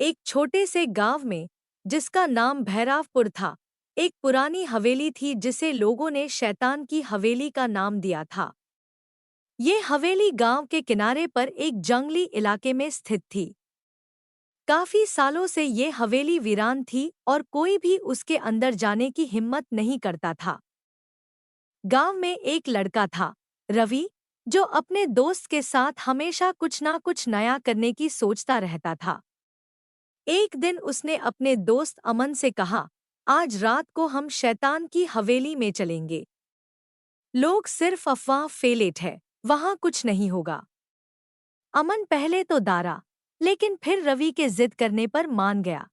एक छोटे से गांव में, जिसका नाम भैरवपुर था, एक पुरानी हवेली थी जिसे लोगों ने शैतान की हवेली का नाम दिया था। ये हवेली गांव के किनारे पर एक जंगली इलाके में स्थित थी। काफी सालों से ये हवेली वीरान थी और कोई भी उसके अंदर जाने की हिम्मत नहीं करता था। गांव में एक लड़का था, रवि, जो अपने दोस्त के साथ हमेशा कुछ ना कुछ नया करने की सोचता रहता था। एक दिन उसने अपने दोस्त अमन से कहा, आज रात को हम शैतान की हवेली में चलेंगे। लोग सिर्फ अफवाह फैलेट है, वहां कुछ नहीं होगा। अमन पहले तो डरा, लेकिन फिर रवि के जिद करने पर मान गया।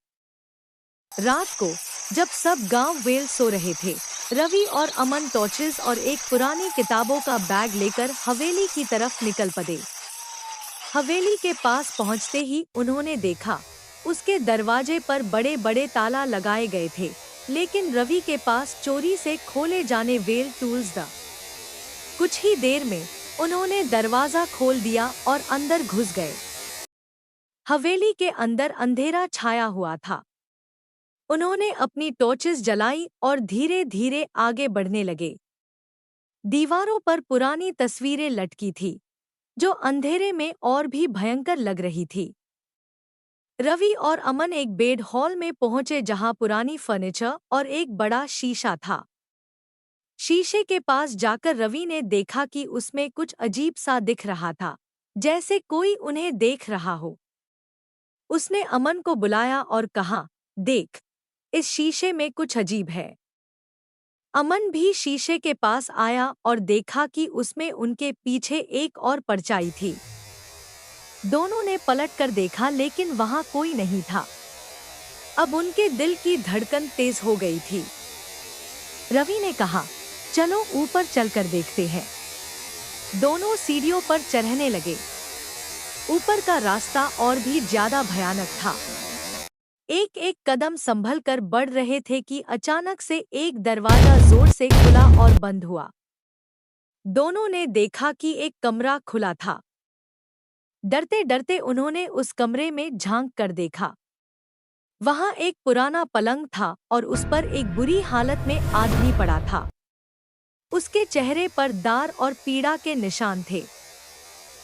रात को जब सब गांव वेल सो रहे थे, रवि और अमन टॉर्चेस और एक पुरानी किताबों का बैग लेकर हवेली की तरफ निकल पड़े। हवेली के पास पहुंचते ही उन्होंने देखा, उसके दरवाजे पर बड़े बड़े ताला लगाए गए थे, लेकिन रवि के पास चोरी से खोले जाने वेल टूल्स था। कुछ ही देर में उन्होंने दरवाजा खोल दिया और अंदर घुस गए। हवेली के अंदर अंधेरा छाया हुआ था। उन्होंने अपनी टॉर्चेस जलाई और धीरे धीरे आगे बढ़ने लगे। दीवारों पर पुरानी तस्वीरें लटकी थी, जो अंधेरे में और भी भयंकर लग रही थी। रवि और अमन एक बेड हॉल में पहुंचे जहां पुरानी फर्नीचर और एक बड़ा शीशा था। शीशे के पास जाकर रवि ने देखा कि उसमें कुछ अजीब सा दिख रहा था, जैसे कोई उन्हें देख रहा हो। उसने अमन को बुलाया और कहा, देख, इस शीशे में कुछ अजीब है। अमन भी शीशे के पास आया और देखा कि उसमें उनके पीछे एक और परछाई थी। दोनों ने पलट कर देखा, लेकिन वहां कोई नहीं था। अब उनके दिल की धड़कन तेज हो गई थी। रवि ने कहा, चलो ऊपर चलकर देखते हैं। दोनों सीढ़ियों पर चढ़ने लगे। ऊपर का रास्ता और भी ज्यादा भयानक था। एक एक कदम संभल कर बढ़ रहे थे कि अचानक से एक दरवाजा जोर से खुला और बंद हुआ। दोनों ने देखा कि एक कमरा खुला था। डरते डरते उन्होंने उस कमरे में झांक कर देखा। वहां एक पुराना पलंग था और उस पर एक बुरी हालत में आदमी पड़ा था। उसके चेहरे पर दार और पीड़ा के निशान थे।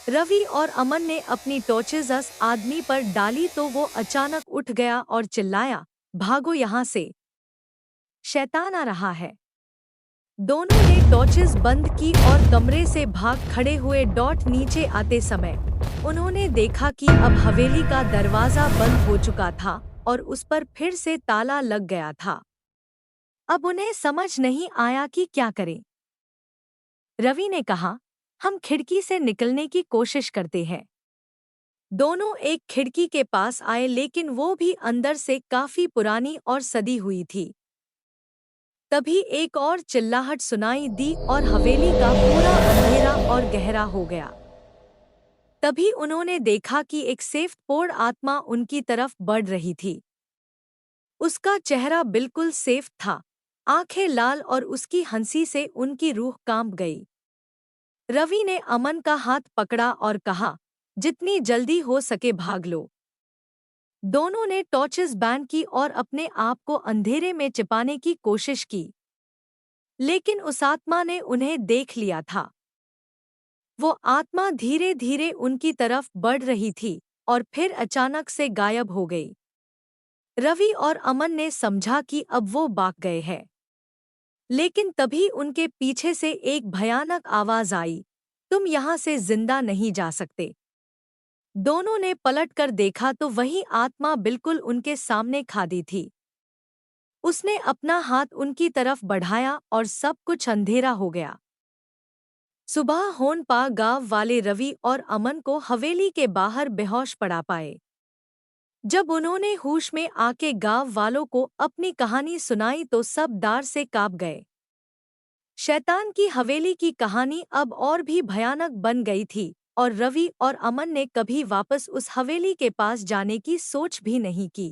रवि और अमन ने अपनी टॉर्चेस उस आदमी पर डाली तो वो अचानक उठ गया और चिल्लाया, भागो यहाँ से, शैतान आ रहा है। दोनों ने टॉर्चेस बंद की और कमरे से भाग खड़े हुए। डॉट नीचे आते समय उन्होंने देखा कि अब हवेली का दरवाजा बंद हो चुका था और उस पर फिर से ताला लग गया था। अब उन्हें समझ नहीं आया कि क्या करें। रवि ने कहा, हम खिड़की से निकलने की कोशिश करते हैं। दोनों एक खिड़की के पास आए, लेकिन वो भी अंदर से काफी पुरानी और सदी हुई थी। तभी एक और चिल्लाहट सुनाई दी और हवेली का पूरा अंधेरा और गहरा हो गया। तभी उन्होंने देखा कि एक सेफ-पोर्ड आत्मा उनकी तरफ बढ़ रही थी। उसका चेहरा बिल्कुल सेफ था, आंखें लाल, और उसकी हंसी से उनकी रूह कांप गई। रवि ने अमन का हाथ पकड़ा और कहा, जितनी जल्दी हो सके भाग लो। दोनों ने टॉर्चेस बैंड की और अपने आप को अंधेरे में छिपाने की कोशिश की, लेकिन उस आत्मा ने उन्हें देख लिया था। वो आत्मा धीरे धीरे उनकी तरफ बढ़ रही थी और फिर अचानक से गायब हो गई। रवि और अमन ने समझा कि अब वो भाग गए हैं, लेकिन तभी उनके पीछे से एक भयानक आवाज आई, तुम यहाँ से जिंदा नहीं जा सकते। दोनों ने पलटकर देखा तो वही आत्मा बिल्कुल उनके सामने खड़ी थी। उसने अपना हाथ उनकी तरफ बढ़ाया और सब कुछ अंधेरा हो गया। सुबह होने पर गांव वाले रवि और अमन को हवेली के बाहर बेहोश पड़ा पाए। जब उन्होंने होश में आके गांव वालों को अपनी कहानी सुनाई तो सब डर से कांप गए। शैतान की हवेली की कहानी अब और भी भयानक बन गई थी और रवि और अमन ने कभी वापस उस हवेली के पास जाने की सोच भी नहीं की।